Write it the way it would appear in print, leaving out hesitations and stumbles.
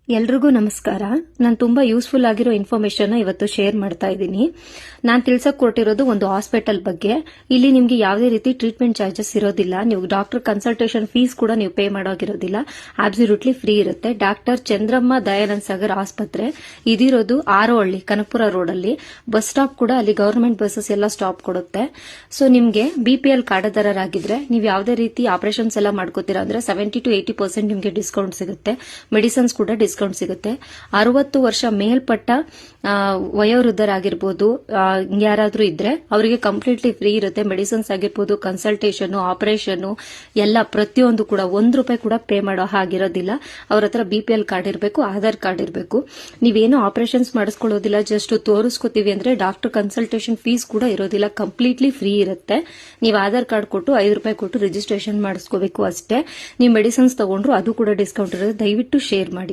ಎಲ್ರಿಗೂ ನಮಸ್ಕಾರ. ನಾನು ತುಂಬಾ ಯೂಸ್ಫುಲ್ ಆಗಿರೋ ಇನ್ಫಾರ್ಮೇಶನ್ ಇವತ್ತು ಶೇರ್ ಮಾಡ್ತಾ ಇದ್ದೀನಿ. ನಾನು ತಿಳ್ಸಕ್ ಕೊಟ್ಟಿರೋದು ಒಂದು ಹಾಸ್ಪಿಟಲ್ ಬಗ್ಗೆ. ಇಲ್ಲಿ ನಿಮ್ಗೆ ಯಾವುದೇ ರೀತಿ ಟ್ರೀಟ್ಮೆಂಟ್ ಚಾರ್ಜಸ್ ಇರೋದಿಲ್ಲ. ನೀವು ಡಾಕ್ಟರ್ ಕನ್ಸಲ್ಟೇಷನ್ ಫೀಸ್ ಕೂಡ ನೀವು ಪೇ ಮಾಡೋಗಿರೋದಿಲ್ಲ. ಅಬ್ಸಲ್ಯೂಟ್ಲಿ ಫ್ರೀ ಇರುತ್ತೆ. ಡಾಕ್ಟರ್ ಚಂದ್ರಮ್ಮ ದಯಾನಂದ್ ಸಾಗರ್ ಆಸ್ಪತ್ರೆ ಇದಿರೋದು ಆರೋಹಳ್ಳಿ ಕನಕಪುರ ರೋಡ್ ಅಲ್ಲಿ. ಬಸ್ ಸ್ಟಾಪ್ ಕೂಡ ಅಲ್ಲಿ ಗವರ್ಮೆಂಟ್ ಬಸ್ಸಸ್ ಎಲ್ಲ ಸ್ಟಾಪ್ ಕೊಡುತ್ತೆ. ಸೊ ನಿಮ್ಗೆ BPL ಕಾರ್ಡದಾರರಾಗಿದ್ರೆ ನೀವು ಯಾವುದೇ ರೀತಿ ಆಪರೇಷನ್ಸ್ ಎಲ್ಲ ಮಾಡ್ಕೋತೀರಾ ಅಂದ್ರೆ 70 to 80% ನಿಮ್ಗೆ ಡಿಸ್ಕೌಂಟ್ ಸಿಗುತ್ತೆ. ಮೆಡಿಸಿನ್ಸ್ ಕೂಡ ಡಿಸ್ಕೌಂಟ್ ಸಿಗುತ್ತೆ. 60 ವರ್ಷ ಮೇಲ್ಪಟ್ಟ ವಯೋವೃದ್ಧರಾಗಿರ್ಬೋದು, ಯಾರಾದ್ರೂ ಇದ್ರೆ ಅವರಿಗೆ ಕಂಪ್ಲೀಟ್ಲಿ ಫ್ರೀ ಇರುತ್ತೆ. ಮೆಡಿಸಿನ್ಸ್ ಆಗಿರ್ಬೋದು, ಕನ್ಸಲ್ಟೇಷನ್, ಆಪರೇಷನ್ ಎಲ್ಲ ಪ್ರತಿಯೊಂದು ಕೂಡ ₹1 ಕೂಡ ಪೇ ಮಾಡೋ ಹಾಗಿರೋದಿಲ್ಲ. ಅವ್ರ ಹತ್ರ BPL ಕಾರ್ಡ್ ಇರಬೇಕು, ಆಧಾರ್ ಕಾರ್ಡ್ ಇರಬೇಕು. ನೀವೇನು ಆಪರೇಷನ್ಸ್ ಮಾಡಿಸ್ಕೊಳ್ಳೋದಿಲ್ಲ, ಜಸ್ಟ್ ತೋರಿಸ್ಕೋತೀವಿ ಅಂದ್ರೆ ಡಾಕ್ಟರ್ ಕನ್ಸಲ್ಟೇಷನ್ ಫೀಸ್ ಕೂಡ ಇರೋದಿಲ್ಲ. ಕಂಪ್ಲೀಟ್ಲಿ ಫ್ರೀ ಇರುತ್ತೆ. ನೀವು ಆಧಾರ್ ಕಾರ್ಡ್ ಕೊಟ್ಟು ₹5 ಕೊಟ್ಟು ರಿಜಿಸ್ಟ್ರೇಷನ್ ಮಾಡಿಸ್ಕೋಬೇಕು ಅಷ್ಟೇ. ನೀವು ಮೆಡಿಸಿನ್ಸ್ ತಗೊಂಡ್ರು ಅದು ಕೂಡ ಡಿಸ್ಕೌಂಟ್ ಇರುತ್ತೆ. ದಯವಿಟ್ಟು ಶೇರ್ ಮಾಡಿ.